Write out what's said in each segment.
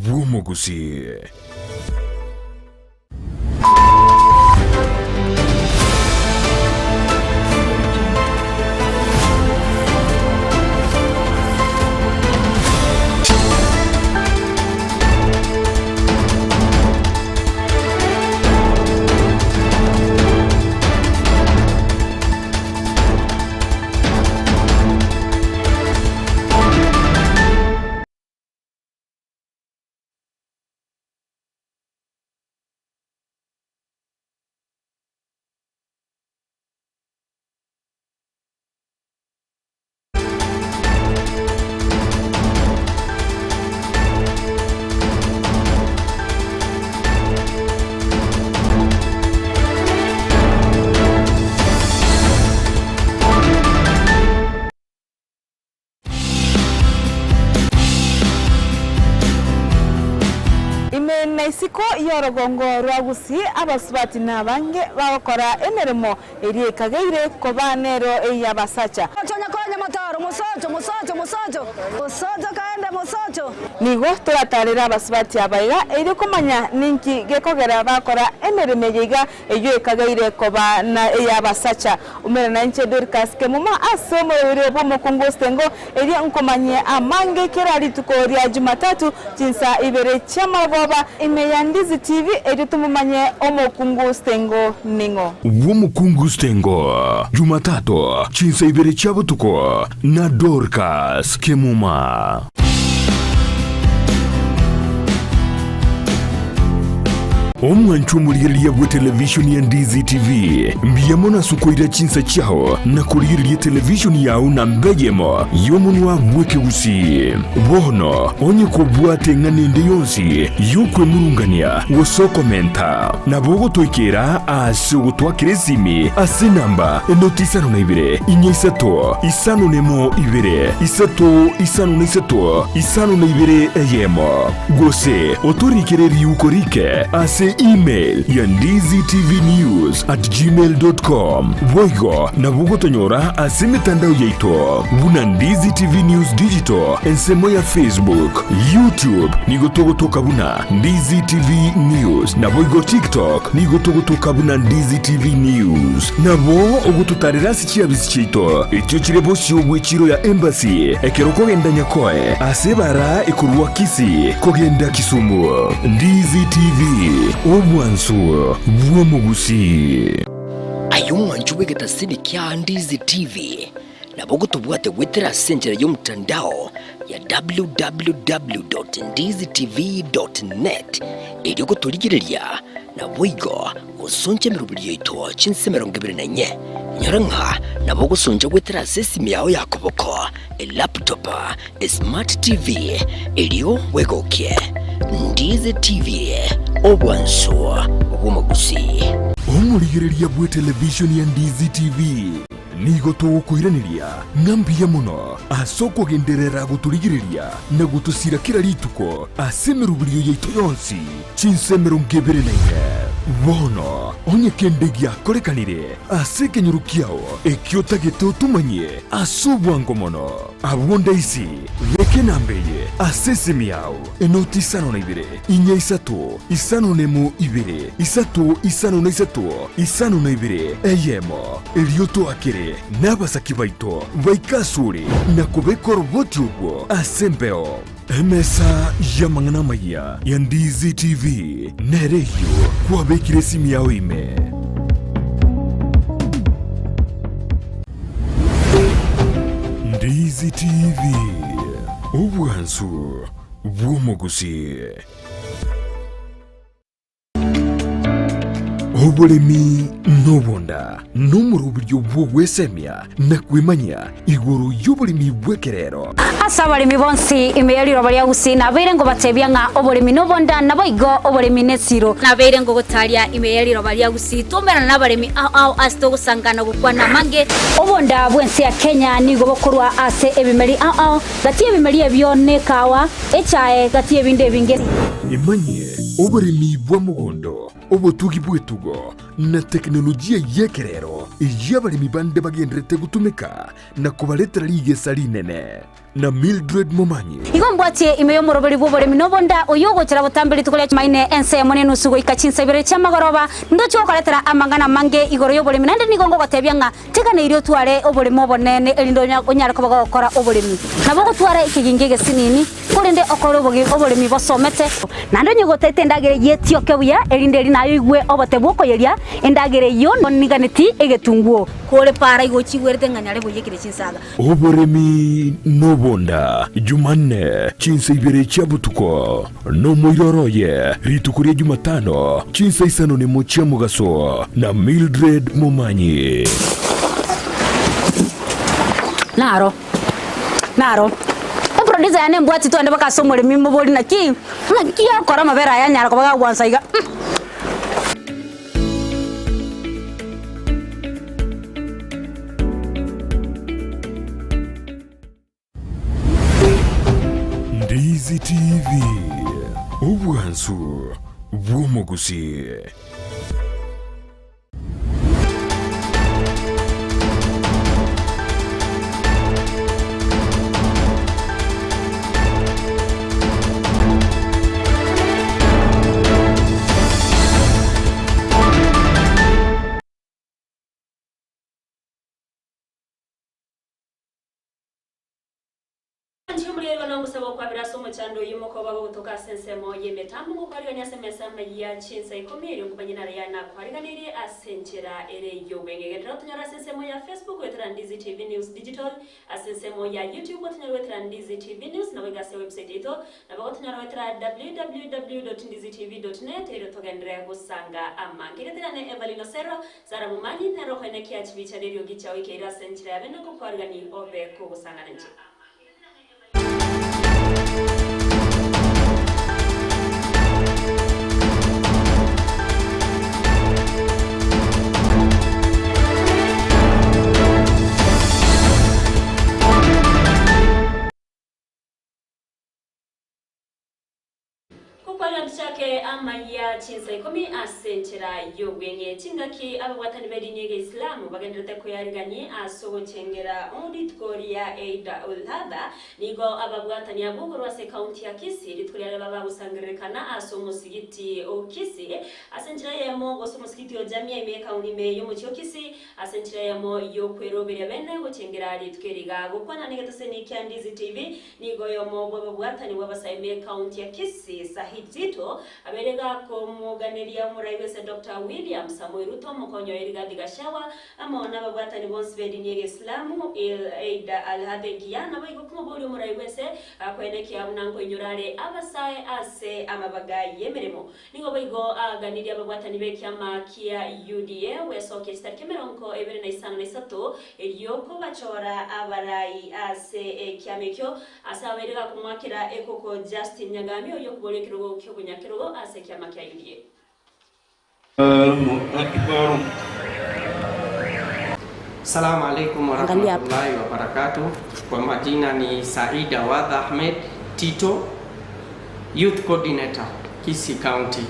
bw'omuguzi. Mexico yorogongo rwagusi abasubati nabange bakora emeremo eri kagaire kobanero eyabasacha Konye motoro musocho kaende musocho nigo turatarira abasubati abaira eri kumanya ninki gekogera bakora emeremo yiga eyo kagaire kobana eyabasacha umera nanche Dorcas Kemuma asomo ere bomo kongostengo eri nkomanye amange kerali tukoria Jumatatu jinsa ibere chama baba imeya Ndizi TV editumumanye omukungustengo ningo. Womukungustengo Jumatatu chinsa ibere chabutuko na Dorcas Kemuma. Omwanchu muliriya bwa televisioni ya Ndizi TV mbiyamona sukoira chinsa chao na kuliriya televisioni yao na mbegemo yomunwa mweke usi bono onye kubwate nganende yonsi yukwe murungania woso komenta na bogo toikera ase gutwakire simi ase namba enotisano na ibere inyesato isano nemo ibere isato isano na isato isano na ibere eyemo gose otorikere yukorike ase email ya ndiztvnews@gmail.com Voigo na bugotonyora ase mitandao yaito buna Ndizi TV News Digital ensemo ya Facebook, YouTube nigotogotoka buna Ndizi TV News na Voigo TikTok nigotogotoka buna Ndizi TV News nabo ogututarira sikiabisi chito ekyo kirebo cy'obwekiro ya embassy ekeroko genda nyakoe ase bara ekurwa kisi kogenda Kisumu. Ndizi TV omwansu bw'omugusi ayumwanju wegeta sini kya Ndizi TV nabo gutubwate gwetera senjera y'omutandao ya www.ndizitv.net eri guturigireria na Voigo gusonje mirubiri yito chinsemero 24 nyaranka nabo gusonje gwetera sesimi yawe yakoboko laptop smart TV eriyo wegokie Ndizi TV obwanso bw'omugusi. omurigireria bwa televisioni ya Ndizi TV nigo tugukwiraniria ngambiya muno asoko genderera guturigireria na gutusira kira rituko asemerubiriyo yaito yonsi chinsemero 24 bono onye kendegia korekanire asekenyurukiao ekiotagete otumanye asubwango mono abonda isi reke nambeye asesemi yao enotisano na ibere inya isato isano nemo ibere isato isano na isato isano na ibere eyemo elioto akere n'abasaki baito baikasure na kubekora uboti ubwo asembeo emesa yamangana maya ya Ndizi TV nereyo kwabekire simi yawe ime Ndizi TV obwansu bw'omugusi. Oburimi n'obonda n'omuri uburyo bw'ogwesemya na kwimanya iguru y'oburimi bw'ekerero. Asa abalimi bonsi imeyaliro balia gusi nabeire ngo batebya nga oburimi n'obonda naboigo oburimi nesiro nabeire ngo gotalia imeyaliro balia gusi tumerana n'abalimi ao asto gusangana gukwana mange obonda bwensi ya Kenya nigo bokorwa ase ebimeri ao gati ebimeri ebyone kawa echae gati ebinde binge imanye oburimi bw'omugondo obutugi bwetugo na teknolojia yekerero y'abalimi bande bagendrete gutumika na kubaletera ligesa linene na Mildred Momanyi. Igombwatie imeyo moroberi bobore minobonda oyogo chira botambiri tukole maine ense mone nusugo ikachinsa ibere chama goroba ndocho koletera amangana mange igoro yobore minande nigongo gotebyanga tegana irio tware obore mobonene elindo onyare ko bagokora obore mi nabo gotwara ikigingege sinini kurinde okoro obore mi bosomete nando nyogotete ndagere yetio kebuya elinde linayo igwe obote bwoko yeria endagere yo niganeti egetunguo kore para igochigwerete nganyare boyekire chinsaga obore mi nobonda Jumanne chinsa ibere chabutuko no moiroroye ritukuria Jumatano chinsa isano ni mochia mugaso na Mildred Momanyi. Naro producer yane mbwati to ande bakasomore mimbo boli naki akora mabera yanyara ko bagwansa iga Ndizi TV Obwansu Bwomogusi. Kusaba kwa biraso muchando yimoko babo kutoka sensemo yemetamu kukwariga SMS ya chinsa ikomiri kubanyina yana kwariganiri asenchera ere yobenge tunyara sensemo ya Facebook wetra Ndizi TV News Digital asensemo ya YouTube tunyara wetra Ndizi TV News na wegase website ito na bako tunyara wetra www.ndizitv.net ero togendrea kusanga ama kiretirane Evalino Sero Sara Mumanyi na roho eneki achibicha radio gicha wike ira senchera beno kukwarigani obe kusanga nje. Chake ama ya chinsa ikomi asenchera yobwenge chingaki abawatani bedinye Islamu bagendete kuyariganye asogo chengera audit korea Eida Ulhada nigo ababwatani abugoro ase county ya Kisii litkulya baba busangirekana aso musigiti o Kisii asenchera yemo goso musigiti o jamii ime kauni me yo muchi o Kisii asenchera yemo yo kwero bere bene go chengera litkeriga gukwana nigatase ni Ndizi TV nigo yomo babwatani wabasaime county ya Kisii Sahitito aberega ko muganiria muraiwese Dr. William Samoei Ruto mukonyo Rigathi Gachagua amona babwatani bonse bedinye Islamu Eida Alhade Giana bayigo kumubuli muraiwese akweneki abunanko inyurare abasaye ase amabaga yemeremo nigo bayigo aganiria babwatani bekyama kia UDA wesoke kistakemeronko ebere na isano na sato eliyoko bachora abarai ase kyamekyo asaberega kumwakira ekoko Justin Nyagami oyo kubolekero kyo Kirogo ase kyama kya UDA. Assalamu alaikum warahmatullahi wabarakatuh. Kwa majina ni Said Awadh Ahmed Tito, Youth Coordinator Kisii County.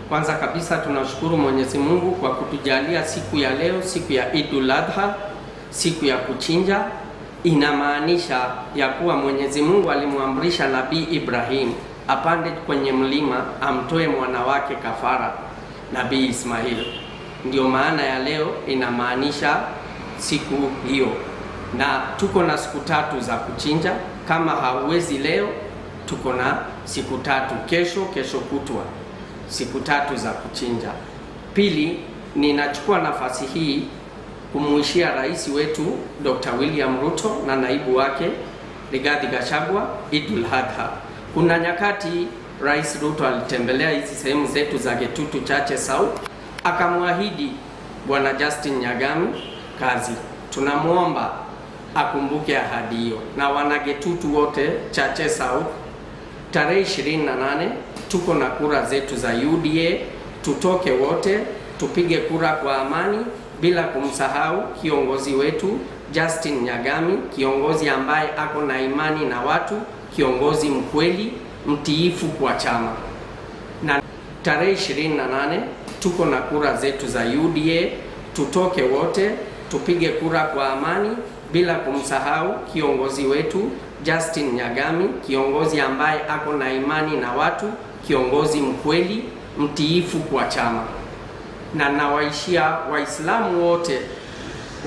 Kwanza kabisa tunashukuru Mwenyezi Mungu kwa kutujalia siku ya leo, siku ya Idul Adha, siku ya kuchinja. Inamaanisha ya kuwa Mwenyezi Mungu alimwamrisha Nabii Ibrahim apande kwenye mlima amtoe mwana wake kafara, Nabii Ismail. Ndio maana ya leo inamaanisha siku hiyo, na tuko na siku 3 za kuchinja. Kama hauwezi leo, tuko na siku 3, kesho kutwa, siku 3 za kuchinja. Pili, ninachukua nafasi hii kumuishia rais wetu Dr. William Ruto na naibu wake Rigathi Gachagua Idul Adha. Kuna nyakati Rais Ruto alitembelea hizi sehemu zetu za Getutu Chache South, akamwahidi Bwana Justin Nyagami kazi. Tunamuomba akumbuke ahadi hiyo. Na wana Getutu wote Chache South, tarehe 28 tuko na kura zetu za UDA, tutoke wote tupige kura kwa amani bila kumsahau kiongozi wetu Justin Nyagami, kiongozi ambaye ako na imani na watu, kiongozi mkweli, mtiifu kwa chama. Na tarehe 28 tuko na kura zetu za UDA, tutoke wote tupige kura kwa amani bila kumsahau kiongozi wetu Justin Nyagami, kiongozi ambaye ako na imani na watu, kiongozi mkweli, mtiifu kwa chama. Na nawaishia Waislamu wote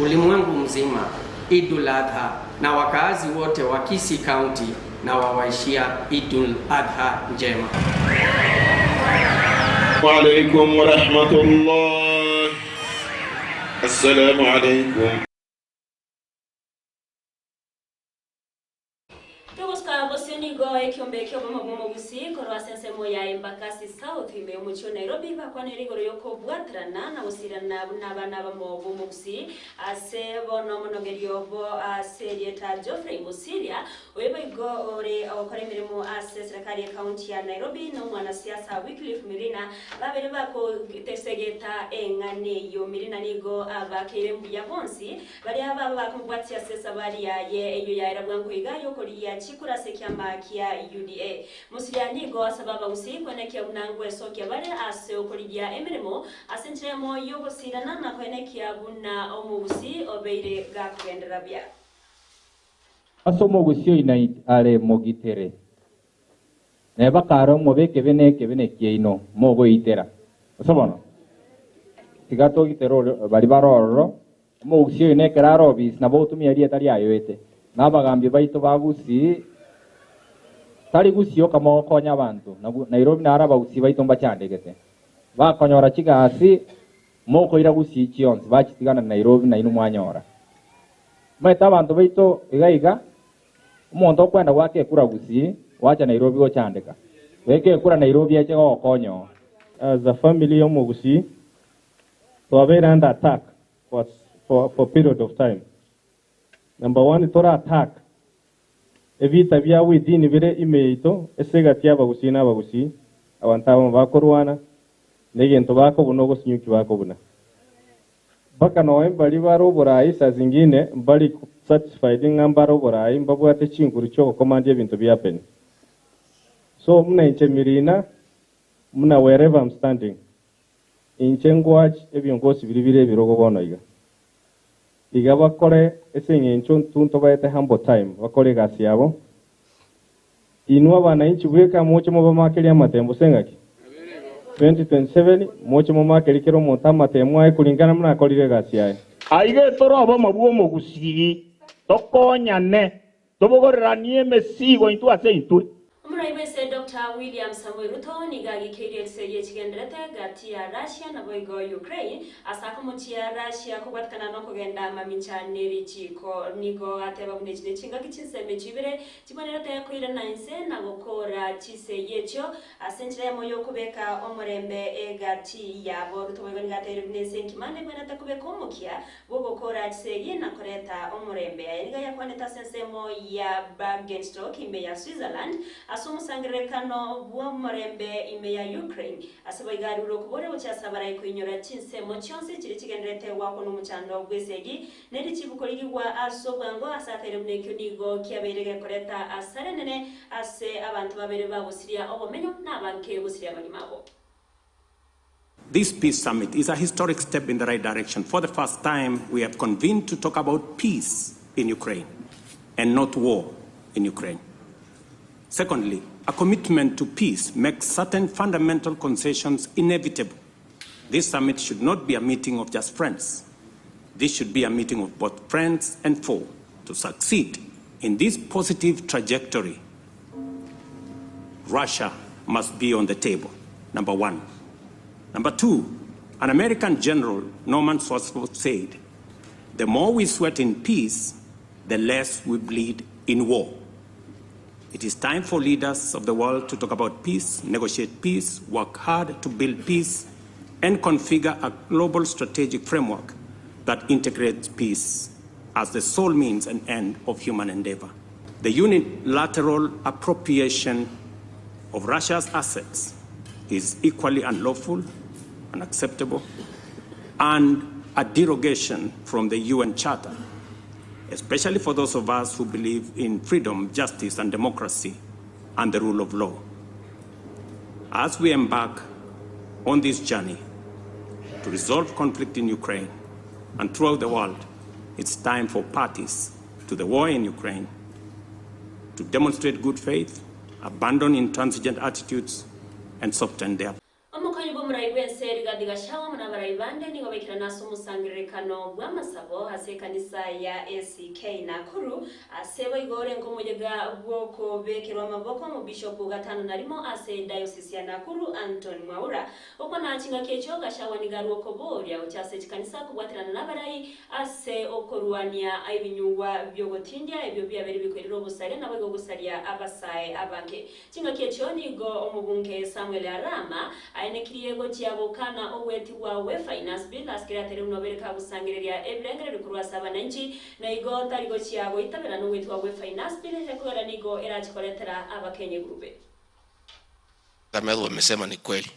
ulimwengu mzima Idul Adha, na wakaazi wote wa Kisii County na wawaishia Idul Adha njema. Wa alaykum wa rahmatullah. Assalamu alaykum. Bosinigo ekiombe kyobo mabumo busi korwa sensemo ya Embakasi South ime umucho Nairobi bakwane rigoro yoko bwatrana na usirana n'abana bamo bumo busi ase bono monogerio bo Serieta Geoffrey Musiria webaigo ore okore mirimo ase serikali ya county ya Nairobi no mwana siasa Wycliffe Mirina babere bako tesegeta engane yo Mirina nigo abakire mbuya bonsi bari aba bakumbwatia sesa bari ya ye eyo ya erabwanko igayo koriya chikura sekyamba kia UDA Musiria nigo asababa usiku nekia unangwe sokia bari ase okoriya emirimo asentremo yobo sirana na kwenekia buna omubusi obeire gakugendera bya asomo gusio ina ale mogitere neba karo mobeke bene kiino mogo itera osobono tigato gitero bari baroro mo gusio ine keraro bis na botu miari etari ayoete nabagambi baito bagusi tari gusio kama konya abantu Nairobi na araba gusi baito mbachandegete bakonyora kigasi moko ira gusi chionse bachitigana Nairobi na inu mwanyora maita abantu baito igaiga umuntu okwenda gwake kura gusi wacha Nairobi go chandeka weke kura Nairobi ache go konyo. As a family of Mogusi, to have under attack for a period of time. Number one, tora attack. Evita via within vire imeito esega tia bagusi na bagusi awantaba bakorwana negento bako bunogo sinyuki bako buna baka no bali baro borai sa zingine bali satisfied ngambaro borai mbabu ate chinkuru cyo komande ebintu byapen. So muna inche Mirina muna wherever I'm standing inche ngwach ebyongosi biribire birogo bono iga bakore esenye ncho tunto baete humble time bakore gasi yabo inua bana inchi bweka mocho mo bamakeli amatembo sengaki 2027 mocho mo makeli kero montama temo ai kulingana muna akolire gasi yae aige torobo mabuo mogusigi tokonyane tobogorera nieme sigo intu ase intu Muraibese Dr. William Samuel Ruto nigagi KDSA chigendrete gati ya Russia na boigo Ukraine asako muchia Russia kubatkana no kugenda mamincha neri chiko nigo ateba bunechine chinga kichinseme chibire chibonerete kuira nainse na gukora chise yecho asenchire moyo kubeka omorembe egati yabo Ruto boigo nigatere bunese nkimane bwenata kubeka omukia bogokora chise na koreta omorembe eriga yakwaneta sensemo ya Bergenstock imbe ya Switzerland Musangrekano bwa morembe ime ya Ukraine asaba igaruro kubore bucyasabara ikuinyora chinsemo cyonse kiri kigendrete wako n'umucando gwesegi neri kibukorigwa asobwango asatere bunekyo nigo kiaberege koreta asarenene ase abantu babere babusiria obomenyo nabanke busiria balimabo. This peace summit is a historic step in the right direction. For the first time, we have convened to talk about peace in Ukraine and not war in Ukraine. Secondly, a commitment to peace makes certain fundamental concessions inevitable. This summit should not be a meeting of just friends. This should be a meeting of both friends and foe. To succeed in this positive trajectory, Russia must be on the table, number one. Number two, an American general, Norman Swartzberg, said, the more we sweat in peace, the less we bleed in war. It is time for leaders of the world to talk about peace, negotiate peace, work hard to build peace, and configure a global strategic framework that integrates peace as the sole means and end of human endeavor. The unilateral appropriation of Russia's assets is equally unlawful, unacceptable, and a derogation from the UN Charter, especially for those of us who believe in freedom, justice, and democracy, and the rule of law. As we embark on this journey to resolve conflict in Ukraine and throughout the world, it's time for parties to the war in Ukraine to demonstrate good faith, abandon intransigent attitudes, and soften their. Omukonyi bw'omuraigwense Rigathi Gachagua munabaraibande nigo bekira naso omusangiririkano bwa masabo ase kanisa ya ACK Nakuru ase boigore nkomuyega bwoko bekirwa amaboko mu bishop gatano narimo ase diocese ya Nakuru Anton Mwaura okona chinga kecho Gachagua nigaruo koboria uchase chikanisa kubwatirana nabarai ase okorwania aibinyugwa byogotindia ebyo byabere bikorera obusare nabo gusaria abasae abange chinga kecho nigo omubunge Samuel Arama ainekiriye go cyabokana oweti wawe finance bill askiratere unobereka gusangireria ebrengere bikurwa saba nanchi na igo tarigo cyabo itabera no weti wawe finance bill yakora nigo erachikoletera abakenye grupe. Kamelo wamesema ni kweli.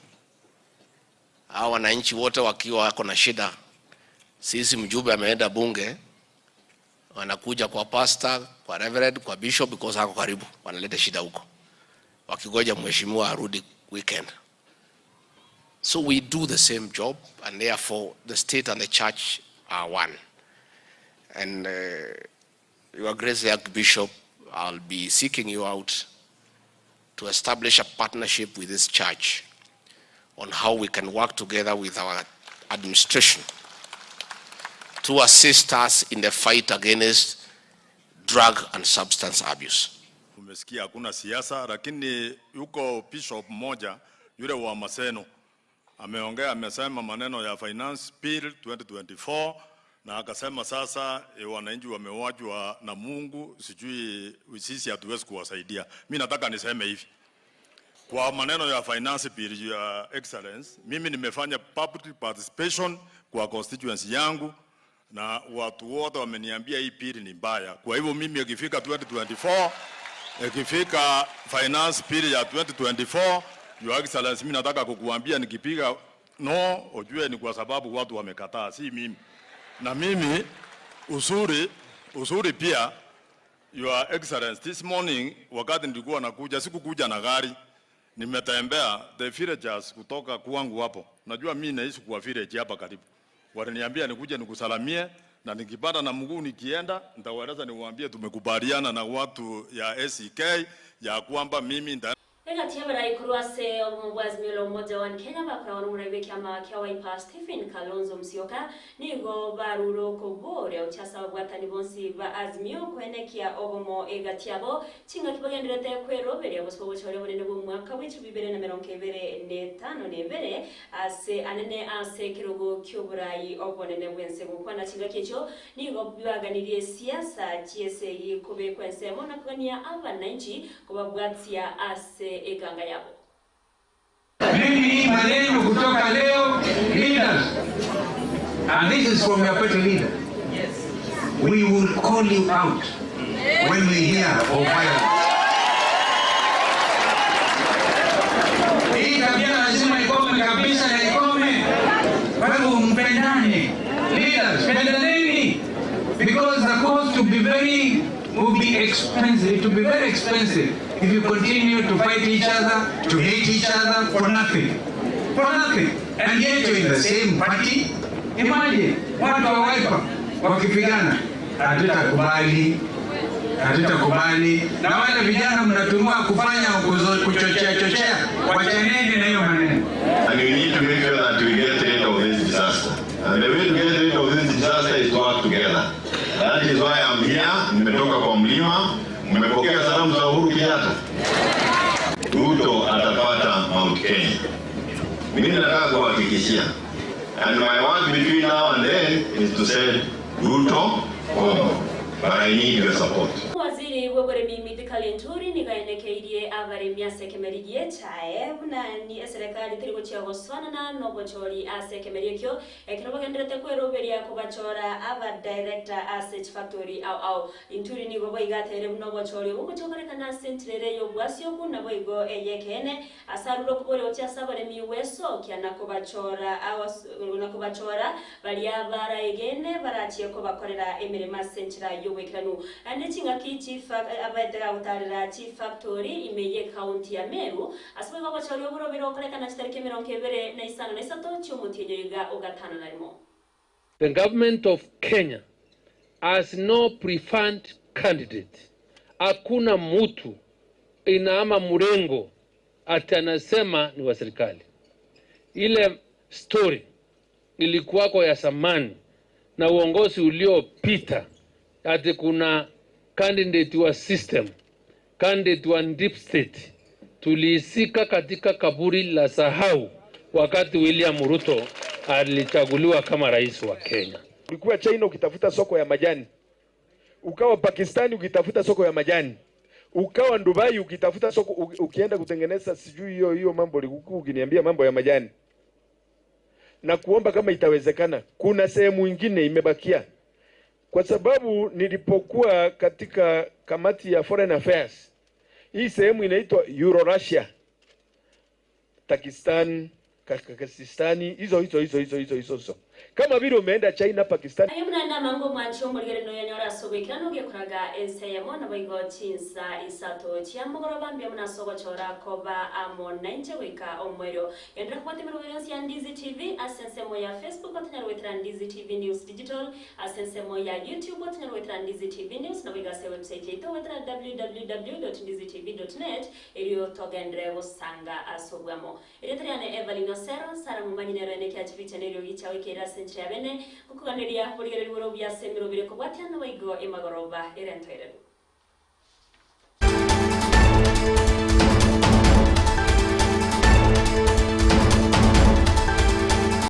Hawa wananchi wote wakiwa wako na shida, sisi mjumbe ameenda bunge, wanakuja kwa pastor, kwa reverend, kwa bishop because hako karibu, wanaleta shida huko. Wakigoja mheshimiwa arudi weekend. So we do the same job, and therefore the state and the church are one. And Your Grace the Archbishop, I'll be seeking you out to establish a partnership with this church on how we can work together with our administration to assist us in the fight against drug and substance abuse. Umesikia hakuna siasa, lakini yuko bishop mmoja yule wa Maseno ameongea, amesema maneno ya finance bill 2024 na akasema sasa wananchi wamewajwa na Mungu, sijui sisi hatuwezi kuwasaidia. Mimi nataka niseme hivi. Kwa maneno ya finance bill ya excellence, mimi nimefanya public participation kwa constituency yangu na watu wote wameniambia hii bill ni mbaya. Kwa hivyo mimi ikifika 2024, ikifika finance bill ya 2024, Your Excellency, mimi nataka kukuambia nikipiga no, ujue ni kwa sababu watu wamekataa, si mimi. Na mimi usuri pia, Your Excellency, this morning wakati nilikuwa nakuja, sikukuja na gari, nimetembea the villagers kutoka kwangu hapo. Najua mimi naishi kwa village hapa karibu. Waliniambia nikuje nikusalamie na nikipata na mguu nikienda nitawaeleza niwaambie tumekubaliana na watu ya ACK ya kwamba mimi Ega tiabara ikuruase omubwazi milo mmoja wa Kenya bakura wanumurebe kiama kia Wiper Stephen Kalonzo Musyoka nigo baruro kobore uchasa wabwatani bonsi ba Azimio kwenekia ogomo ega tiabo chinga kibagenderete kwerobere abospo chole bonene bo mwaka wicu bibere na meronke bere ne tano ne bere ase anene ase kirogo kyoburayi obonene bwense bukwana chinga kecho nigo bibaganirie siasa GSA kobe kwense mona kwania abananchi kubabwatia ase eganga yabo. Mimi maneno kutoka leo leaders, and this is from your party leader. Yes. We will call you out when we hear of violence. Hii tabia lazima ikome kabisa na ikome. Kwa hivyo mpendane. Leaders, pendaneni. Because the cost will be expensive. It will be very expensive if you continue to fight each other, to hate each other for nothing. For nothing. And yet you're in the same party. Imagine, watu wa Wiper wakipigana. Hatutakubali. Na wale vijana mnatumwa kufanya kuchochea. Wachaneni na hiyo maneno. And we need to make sure that we get rid of this disaster. And the way to get rid of this disaster is to work together. That is why I'm here. Nimetoka kwa mlima. Nimepokea salamu za Uhuru Kenyatta. Ruto atapata Mount Kenya. Mimi nataka kuhakikishia. And my work between now and then is to say Ruto home. But I need your support. Waziri w'uburemi Midikali Nturi nigaenekeirie abaremi asekemerigie chae bunani serikali tiri guciagoswana na nobochori asekemerie kyo ekirobagenderete kweroberia kubachora aba director asset factory au Nturi nigo boigatere nobochori uguchokorekana sentrere yo bwasyo kuna boigo eyekene asaruro kubore ochiasa abaremi weso kiana kubachora awas kubachora bali abara egene barachie ko bakorera emirema sentra yo wekanu ande chinga kichi abadra utarira chief factory imeye county ya Meru aswe baba chali oburobero okorekana chitarike mironke bere na isano na isato cyumutinyoga ogatano narimo. The government of Kenya has no preferred candidate hakuna mtu inaama mrengo ati anasema ni wa serikali. Ile story ilikuwako ya zamani na uongozi uliopita ati kuna candidate wa system, candidate wa deep state, tuliisika katika kaburi la sahau wakati William Ruto alichaguliwa kama rais wa Kenya. Ulikuwa China ukitafuta soko ya majani, ukawa Pakistani ukitafuta soko ya majani, ukawa Dubai ukitafuta soko, ukienda kutengeneza sijui hiyo mambo likuku, ukiniambia mambo ya majani na kuomba kama itawezekana. Kuna sehemu nyingine imebakia, kwa sababu nilipokuwa katika kamati ya Foreign Affairs, hii sehemu inaitwa Euro-Russia, Pakistan, Kazakhstan, hizo. Kama vile umeenda China, Pakistan. Ayumna na mango mancho murigere no yanyora sobekira no gekuraga enseyamo na baigo chinsa isato chiambo gorobambia muna sogo chora koba amo 90 weka omwero. Endra kwate mero ya Ndizi TV, asensemo ya Facebook atanyarwa wetra Ndizi TV News Digital, asensemo ya YouTube atanyarwa wetra Ndizi TV News na wega se website yetu wetra www.ndizitv.net iliyo togendre wosanga asobwamo. Iretriane Evelyn Osero sara mumanyinero ene kya chificha neryo gicha wekera sentre abene kukuganiria burigere rworo bya semiro bireko bwatya no waigo emagoroba erentoire.